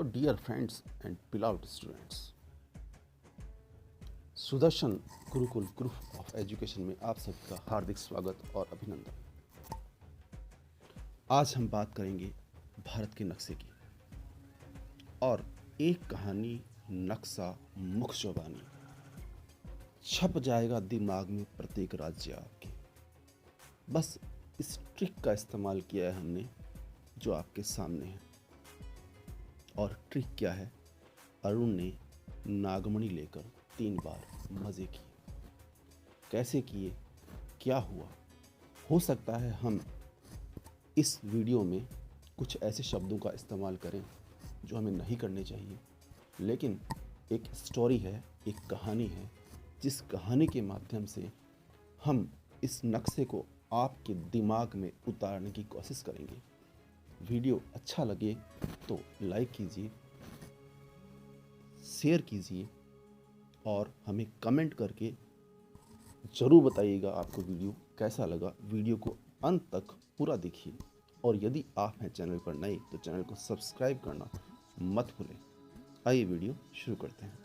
तो dear friends and beloved students, Sudarshan Gurukul group of education में आप सबका हार्दिक स्वागत और अभिनंदन। आज हम बात करेंगे भारत के नक्शे की और एक कहानी नक्शा मुख ज़बानी छप जाएगा दिमाग में प्रत्येक राज्य आपके। बस इस ट्रिक का इस्तेमाल किया है हमने जो आपके सामने है। और ट्रिक क्या है? अरुण ने नागमणि लेकर 3 बार मज़े किए। कैसे किए, क्या हुआ? हो सकता है हम इस वीडियो में कुछ ऐसे शब्दों का इस्तेमाल करें जो हमें नहीं करने चाहिए, लेकिन एक स्टोरी है, एक कहानी है, जिस कहानी के माध्यम से हम इस नक्शे को आपके दिमाग में उतारने की कोशिश करेंगे। वीडियो अच्छा लगे तो लाइक कीजिए, शेयर कीजिए और हमें कमेंट करके ज़रूर बताइएगा आपको वीडियो कैसा लगा। वीडियो को अंत तक पूरा देखिए और यदि आप हैं चैनल पर नए तो चैनल को सब्सक्राइब करना मत भूलें। आइए वीडियो शुरू करते हैं।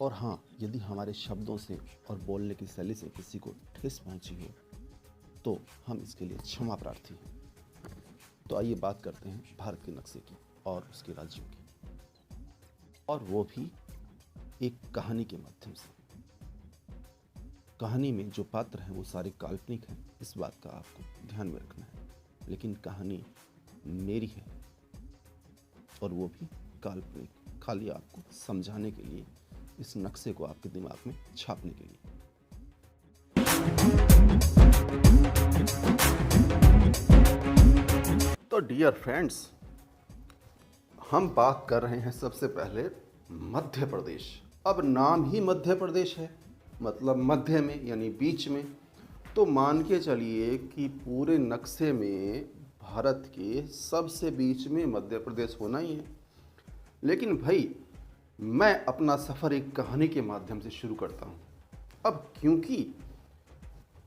और हाँ, यदि हमारे शब्दों से और बोलने की शैली से किसी को ठेस पहुंची हो तो हम इसके लिए क्षमा प्रार्थी हैं। तो आइए बात करते हैं भारत के नक्शे की और उसके राज्यों की, और वो भी एक कहानी के माध्यम से। कहानी में जो पात्र हैं वो सारे काल्पनिक हैं, इस बात का आपको ध्यान में रखना है, लेकिन कहानी मेरी है और वो भी काल्पनिक, खाली आपको समझाने के लिए, इस नक्शे को आपके दिमाग में छापने के लिए। तो डियर फ्रेंड्स, हम बात कर रहे हैं सबसे पहले मध्य प्रदेश। अब नाम ही मध्य प्रदेश है, मतलब मध्य में यानी बीच में। तो मान के चलिए कि पूरे नक्शे में भारत के सबसे बीच में मध्य प्रदेश होना ही है। लेकिन भाई, मैं अपना सफ़र एक कहानी के माध्यम से शुरू करता हूँ। अब क्योंकि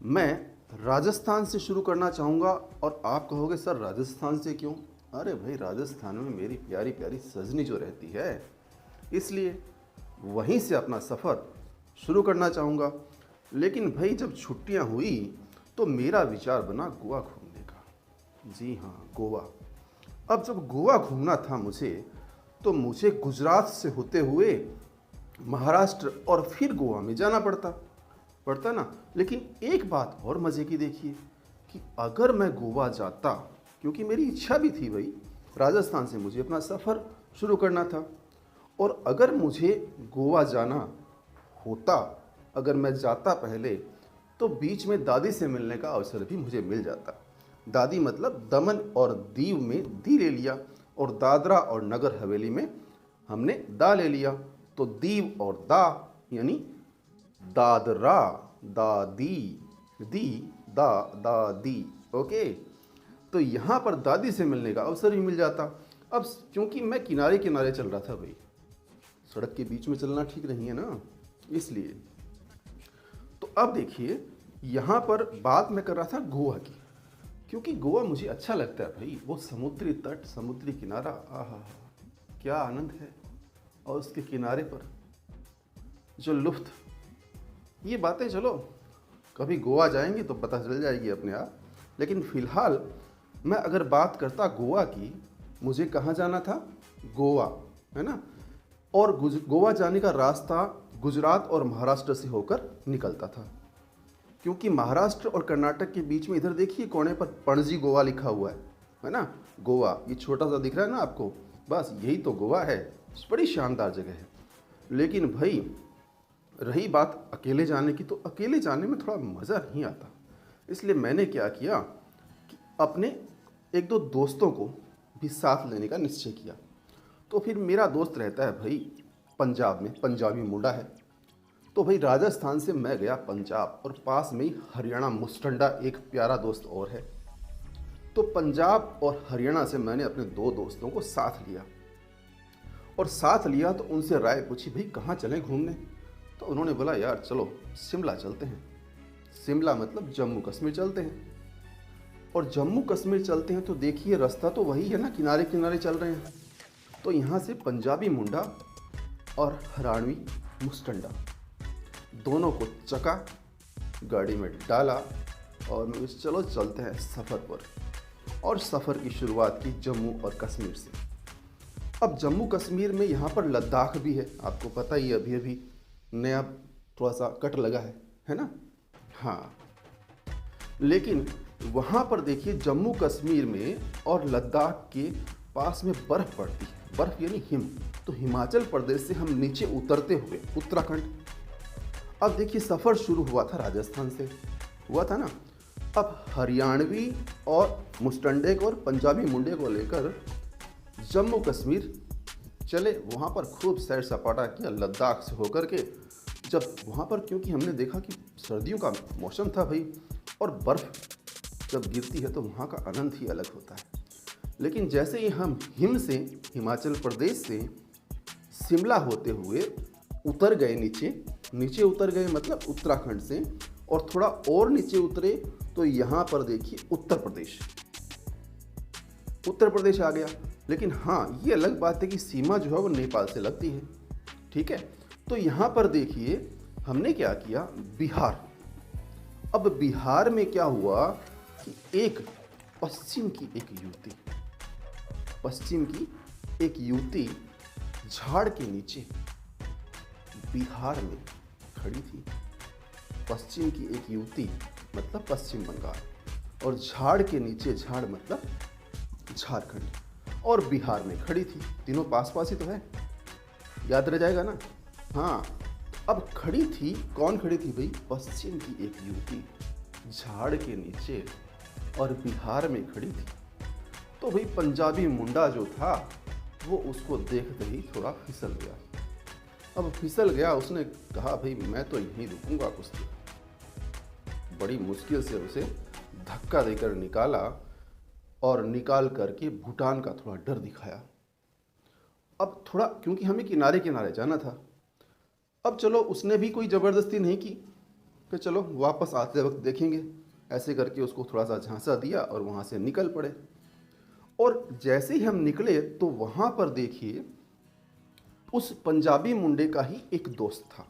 मैं राजस्थान से शुरू करना चाहूँगा, और आप कहोगे सर राजस्थान से क्यों? अरे भाई, राजस्थान में मेरी प्यारी प्यारी सजनी जो रहती है, इसलिए वहीं से अपना सफ़र शुरू करना चाहूँगा। लेकिन भाई, जब छुट्टियाँ हुई तो मेरा विचार बना गोवा घूमने का। जी हाँ, गोवा। अब जब गोवा घूमना था मुझे, तो मुझे गुजरात से होते हुए महाराष्ट्र और फिर गोवा में जाना पड़ता ना। लेकिन एक बात और मज़े की देखिए कि अगर मैं गोवा जाता, क्योंकि मेरी इच्छा भी थी भाई, राजस्थान से मुझे अपना सफ़र शुरू करना था, और अगर मुझे गोवा जाना होता, अगर मैं जाता पहले, तो बीच में दादी से मिलने का अवसर भी मुझे मिल जाता। दादी मतलब दमन और दीव में दी ले लिया, और दादरा और नगर हवेली में हमने दा ले लिया। तो दीव और दा यानी दादरा, दादी, दी, दा, दादी। ओके, तो यहाँ पर दादी से मिलने का अवसर भी मिल जाता। अब क्योंकि मैं किनारे किनारे चल रहा था भाई, सड़क के बीच में चलना ठीक नहीं है ना, इसलिए। तो अब देखिए, यहाँ पर बात मैं कर रहा था गोवा की, क्योंकि गोवा मुझे अच्छा लगता है भाई। वो समुद्री तट, समुद्री किनारा, आहा क्या आनंद है, और उसके किनारे पर जो लुफ्त, ये बातें चलो कभी गोवा जाएंगे तो पता चल जाएगी अपने आप। लेकिन फ़िलहाल मैं अगर बात करता गोवा की, मुझे कहाँ जाना था? गोवा, है ना। और गोवा जाने का रास्ता गुजरात और महाराष्ट्र से होकर निकलता था, क्योंकि महाराष्ट्र और कर्नाटक के बीच में इधर देखिए कोने पर पणजी गोवा लिखा हुआ है ना। गोवा ये छोटा सा दिख रहा है ना आपको, बस यही तो गोवा है। बड़ी शानदार जगह है। लेकिन भाई, रही बात अकेले जाने की, तो अकेले जाने में थोड़ा मज़ा नहीं आता। इसलिए मैंने क्या किया कि अपने 1-2 दोस्तों को भी साथ लेने का निश्चय किया। तो फिर मेरा दोस्त रहता है भाई पंजाब में, पंजाबी मुंडा है। तो भाई राजस्थान से मैं गया पंजाब, और पास में ही हरियाणा मुस्टंडा एक प्यारा दोस्त और है। तो पंजाब और हरियाणा से मैंने अपने 2 दोस्तों को साथ लिया, और साथ लिया तो उनसे राय पूछी भाई कहाँ चलें घूमने। तो उन्होंने बोला यार चलो शिमला चलते हैं। शिमला मतलब जम्मू कश्मीर चलते हैं। और जम्मू कश्मीर चलते हैं तो देखिए रास्ता तो वही है ना, किनारे किनारे चल रहे हैं। तो यहाँ से पंजाबी मुंडा और हरियाणवी मुस्टंडा दोनों को चका, गाड़ी में डाला और मैं चलो चलते हैं सफ़र पर। और सफ़र की शुरुआत की जम्मू और कश्मीर से। अब जम्मू कश्मीर में यहाँ पर लद्दाख भी है, आपको पता ही अभी अभी नया थोड़ा सा कट लगा है ना। हाँ, लेकिन वहाँ पर देखिए जम्मू कश्मीर में और लद्दाख के पास में बर्फ़ पड़ती है, बर्फ़ यानी हिम। तो हिमाचल प्रदेश से हम नीचे उतरते हुए उत्तराखंड, अब देखिए सफ़र शुरू हुआ था राजस्थान से, हुआ था ना। अब हरियाणवी और मुस्टंडे को और पंजाबी मुंडे को लेकर जम्मू कश्मीर चले। वहाँ पर खूब सैर सपाटा किया लद्दाख से होकर के। जब वहाँ पर, क्योंकि हमने देखा कि सर्दियों का मौसम था भाई, और बर्फ़ जब गिरती है तो वहाँ का आनंद ही अलग होता है। लेकिन जैसे ही हम हिम से, हिमाचल प्रदेश से शिमला होते हुए उतर गए नीचे उतर गए, मतलब उत्तराखंड से, और थोड़ा और नीचे उतरे तो यहाँ पर देखिए उत्तर प्रदेश आ गया। लेकिन हाँ, ये अलग बात है कि सीमा जो है वो नेपाल से लगती है, ठीक है। तो यहाँ पर देखिए हमने क्या किया, बिहार। अब बिहार में क्या हुआ कि एक पश्चिम की एक युवती झाड़ के नीचे बिहार में खड़ी थी। पश्चिम की एक युवती मतलब पश्चिम बंगाल, और झाड़ के नीचे, झाड़ मतलब झारखंड, और बिहार में खड़ी थी। तीनों पास पास ही तो है, याद रह जाएगा ना। हाँ, अब खड़ी थी, कौन खड़ी थी भाई, पश्चिम की एक युवती झाड़ के नीचे और बिहार में खड़ी थी। तो भाई पंजाबी मुंडा जो था वो उसको देखते ही थोड़ा फिसल गया। अब फिसल गया, उसने कहा भाई मैं तो यहीं रुकूंगा कुछ देर। बड़ी मुश्किल से उसे धक्का देकर निकाला और निकाल करके भूटान का थोड़ा डर दिखाया। अब थोड़ा, क्योंकि हमें किनारे किनारे जाना था। अब चलो उसने भी कोई ज़बरदस्ती नहीं की कि चलो वापस आते वक्त देखेंगे, ऐसे करके उसको थोड़ा सा झांसा दिया और वहाँ से निकल पड़े। और जैसे ही हम निकले तो वहाँ पर देखिए उस पंजाबी मुंडे का ही एक दोस्त था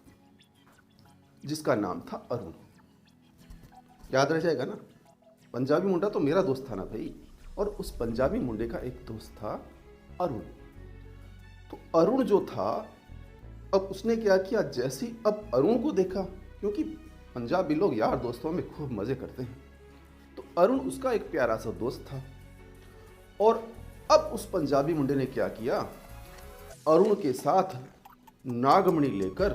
जिसका नाम था अरुण। याद रह जाएगा ना, पंजाबी मुंडा तो मेरा दोस्त था ना भाई, और उस पंजाबी मुंडे का एक दोस्त था अरुण। तो अरुण जो था, अब उसने क्या किया, जैसे ही अब अरुण को देखा, क्योंकि पंजाबी लोग यार दोस्तों में खूब मज़े करते हैं, तो अरुण उसका एक प्यारा सा दोस्त था। और अब उस पंजाबी मुंडे ने क्या किया, अरुण के साथ नागमणि लेकर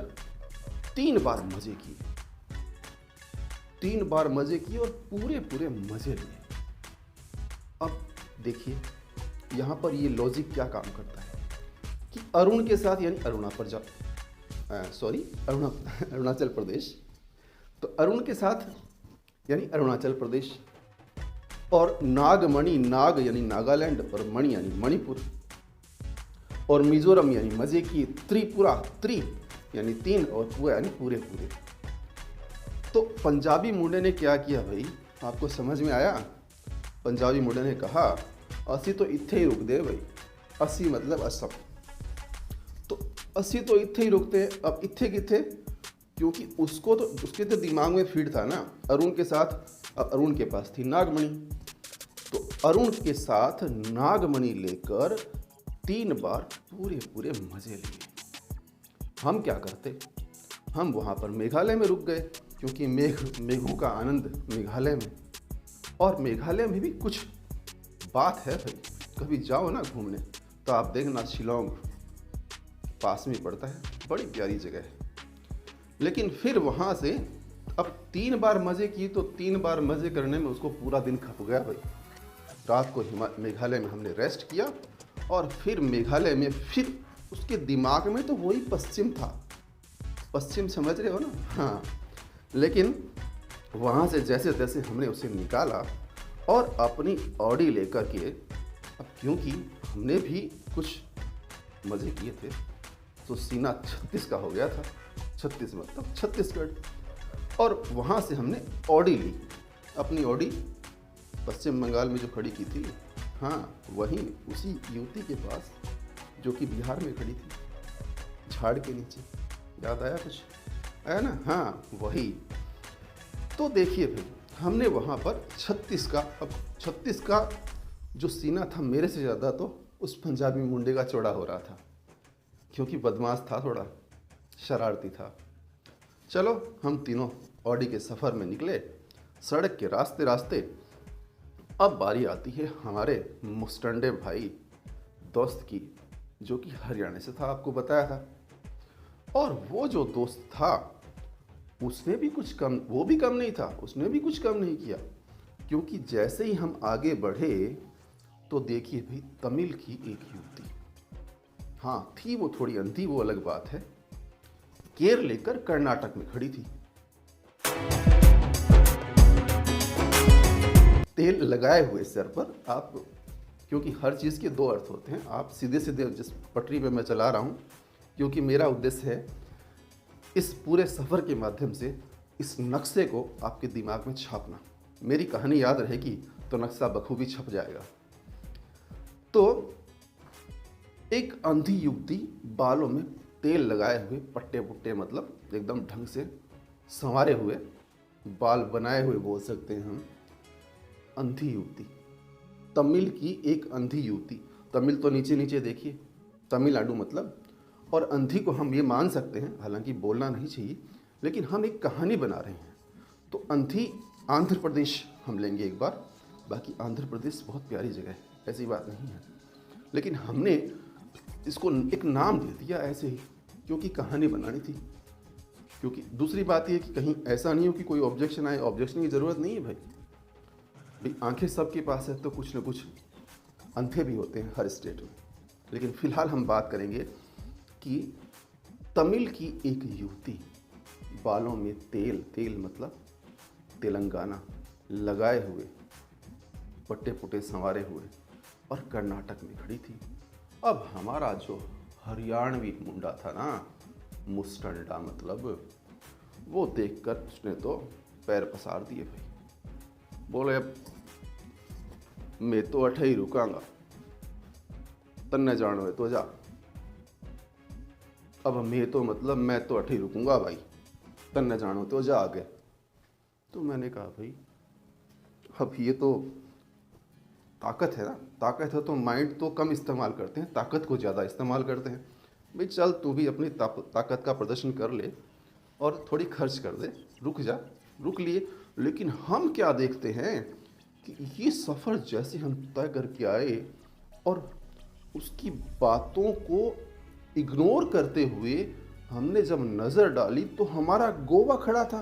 3 बार मजे किए और पूरे मजे लिए। अब देखिए यहाँ पर ये लॉजिक क्या काम करता है कि अरुण के साथ, यानी अरुणाचल प्रदेश, तो अरुण के साथ यानी अरुणाचल प्रदेश, और नागमणि, नाग यानी नागालैंड और मणि यानी मणिपुर, और मिजोरम यानी मजे की, त्रिपुरा, त्रि यानी 3 और पूरा यानी पूरे। तो पंजाबी मुंडे ने क्या किया भाई, आपको समझ में आया। पंजाबी मुंडे ने कहा असी तो इत्थे ही रुक दे भाई, असी मतलब असम, तो असी तो इत्थे ही रुकते हैं। अब इत्थे किथे, क्योंकि उसको तो, उसके तो दिमाग में फीड था ना अरुण के साथ। अब अरुण के पास थी नागमणि, तो अरुण के साथ नागमणि लेकर 3 बार पूरे मजे लिए। हम क्या करते, हम वहाँ पर मेघालय में रुक गए, क्योंकि मेघों का आनंद मेघालय में, और मेघालय में भी कुछ बात है भाई। कभी जाओ ना घूमने तो आप देखना, शिलोंग पास में पड़ता है, बड़ी प्यारी जगह है। लेकिन फिर वहाँ से अब 3 बार मज़े की, तो 3 बार मज़े करने में उसको पूरा दिन खप गया भाई। रात को मेघालय में हमने रेस्ट किया, और फिर मेघालय में फिर उसके दिमाग में तो वही पश्चिम था, पश्चिम समझ रहे हो ना। हाँ, लेकिन वहाँ से जैसे तैसे हमने उसे निकाला और अपनी ऑडी लेकर के, अब क्योंकि हमने भी कुछ मज़े किए थे तो सीना 36 का हो गया था, 36 मतलब छत्तीसगढ़, और वहाँ से हमने ऑडी ली, अपनी ऑडी पश्चिम बंगाल में जो खड़ी की थी, हाँ वहीं उसी युवती के पास जो कि बिहार में खड़ी थी, झाड़ के नीचे। याद आया कुछ? आया ना? हाँ, वही। तो देखिए भाई, हमने वहाँ पर 36 का जो सीना था मेरे से ज़्यादा तो उस पंजाबी मुंडे का चौड़ा हो रहा था, क्योंकि बदमाश था, थोड़ा शरारती था। चलो हम तीनों ऑडी के सफ़र में निकले, सड़क के रास्ते रास्ते। अब बारी आती है हमारे मुस्टंडे भाई दोस्त की, जो कि हरियाणा से था, आपको बताया था। और वो जो दोस्त था उसने भी कुछ कम, वो भी कम नहीं था, उसने भी कुछ कम नहीं किया। क्योंकि जैसे ही हम आगे बढ़े तो देखिए भाई, तमिल की एक युवती, हाँ थी वो थोड़ी अंधी, वो अलग बात है, केर लेकर कर्नाटक में खड़ी थी। तेल लगाए हुए सर पर आप, क्योंकि हर चीज़ के दो अर्थ होते हैं। आप सीधे सीधे जिस पटरी पे मैं चला रहा हूँ, क्योंकि मेरा उद्देश्य है इस पूरे सफ़र के माध्यम से इस नक्शे को आपके दिमाग में छापना। मेरी कहानी याद रहेगी तो नक्शा बखूबी छप जाएगा। तो एक अंधी युवती, बालों में तेल लगाए हुए, पट्टे पुट्टे, मतलब एकदम ढंग से संवारे हुए, बाल बनाए हुए बोल सकते हैं हम, अंधी युवती, तमिल की एक अंधी युवती। तमिल तो नीचे नीचे देखिए, तमिलनाडु मतलब। और अंधी को हम ये मान सकते हैं, हालांकि बोलना नहीं चाहिए, लेकिन हम एक कहानी बना रहे हैं। तो अंधी आंध्र प्रदेश हम लेंगे एक बार। बाकी आंध्र प्रदेश बहुत प्यारी जगह है, ऐसी बात नहीं है, लेकिन हमने इसको एक नाम दे दिया ऐसे ही, क्योंकि कहानी बनानी थी। क्योंकि दूसरी बात यह कि कहीं ऐसा नहीं हो कि कोई ऑब्जेक्शन आए। ऑब्जेक्शन की ज़रूरत नहीं है भाई, आंखें सबके पास है तो कुछ न कुछ अंधे भी होते हैं हर स्टेट में। लेकिन फ़िलहाल हम बात करेंगे कि तमिल की एक युवती, बालों में तेल मतलब तेलंगाना लगाए हुए, पट्टे पुट्टे संवारे हुए, और कर्नाटक में खड़ी थी। अब हमारा जो हरियाणवी मुंडा था ना, मुस्टंडा मतलब, वो देखकर उसने तो पैर पसार दिए भाई। बोले अब मैं तो अठे ही रुकांगा, तन्ने जानो है तो जा। अब मैं तो मतलब मैं तो अठे ही रुकूंगा भाई, तन्ने जानो तो जा आगे। तो मैंने कहा भाई, अब ये तो ताकत है ना, ताकत है तो माइंड तो कम इस्तेमाल करते हैं, ताकत को ज़्यादा इस्तेमाल करते हैं। भाई चल तू भी अपनी ताकत का प्रदर्शन कर ले और थोड़ी खर्च कर दे, रुक जा। रुक लिए, लेकिन हम क्या देखते हैं कि ये सफ़र जैसे हम तय करके आए और उसकी बातों को इग्नोर करते हुए हमने जब नज़र डाली तो हमारा गोवा खड़ा था।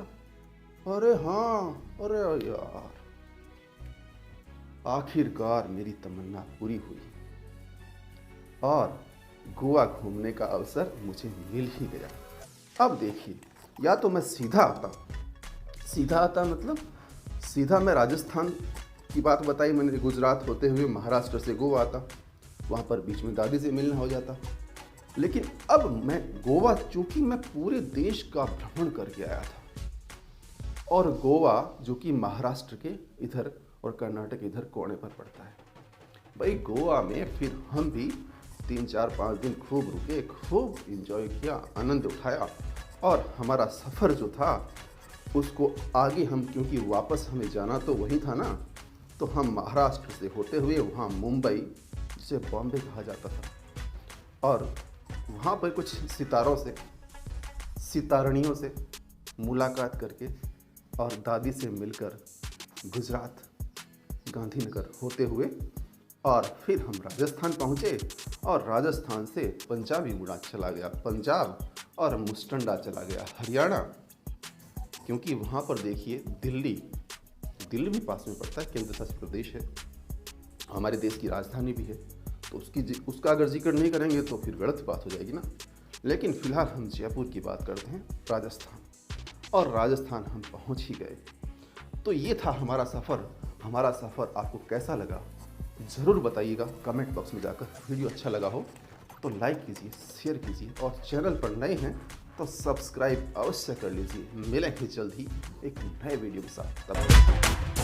अरे हाँ, अरे यार, आखिरकार मेरी तमन्ना पूरी हुई और गोवा घूमने का अवसर मुझे मिल ही गया। अब देखिए, या तो मैं सीधा आता मतलब सीधा मैं राजस्थान की बात बताई मैंने, गुजरात होते हुए महाराष्ट्र से गोवा आता, वहाँ पर बीच में दादी से मिलना हो जाता। लेकिन अब मैं गोवा, चूँकि मैं पूरे देश का भ्रमण करके आया था, और गोवा जो कि महाराष्ट्र के इधर और कर्नाटक इधर कोने पर पड़ता है भाई, गोवा में फिर हम भी 3-4-5 दिन खूब रुके, खूब इंजॉय किया, आनंद उठाया। और हमारा सफ़र जो था उसको आगे हम, क्योंकि वापस हमें जाना तो वहीं था ना, तो हम महाराष्ट्र से होते हुए वहाँ मुंबई, जिसे बॉम्बे कहा जाता था, और वहाँ पर कुछ सितारणियों से मुलाकात करके और दादी से मिलकर गुजरात गांधीनगर होते हुए, और फिर हम राजस्थान पहुँचे, और राजस्थान से पंजाबी मुड़ा चला गया पंजाब, और मुस्टंडा चला गया हरियाणा। क्योंकि वहाँ पर देखिए दिल्ली भी पास में पड़ता है, केंद्र शासित प्रदेश है, हमारे देश की राजधानी भी है, तो उसका अगर जिक्र नहीं करेंगे तो फिर गलत बात हो जाएगी ना। लेकिन फ़िलहाल हम जयपुर की बात करते हैं, राजस्थान, और राजस्थान हम पहुँच ही गए। तो ये था हमारा सफ़र। हमारा सफ़र आपको कैसा लगा ज़रूर बताइएगा कमेंट बॉक्स में जाकर। वीडियो अच्छा लगा हो तो लाइक कीजिए, शेयर कीजिए, और चैनल पर नए हैं तो सब्सक्राइब अवश्य कर लीजिए। मिलेंगे जल्द ही एक नए वीडियो के साथ, तब तक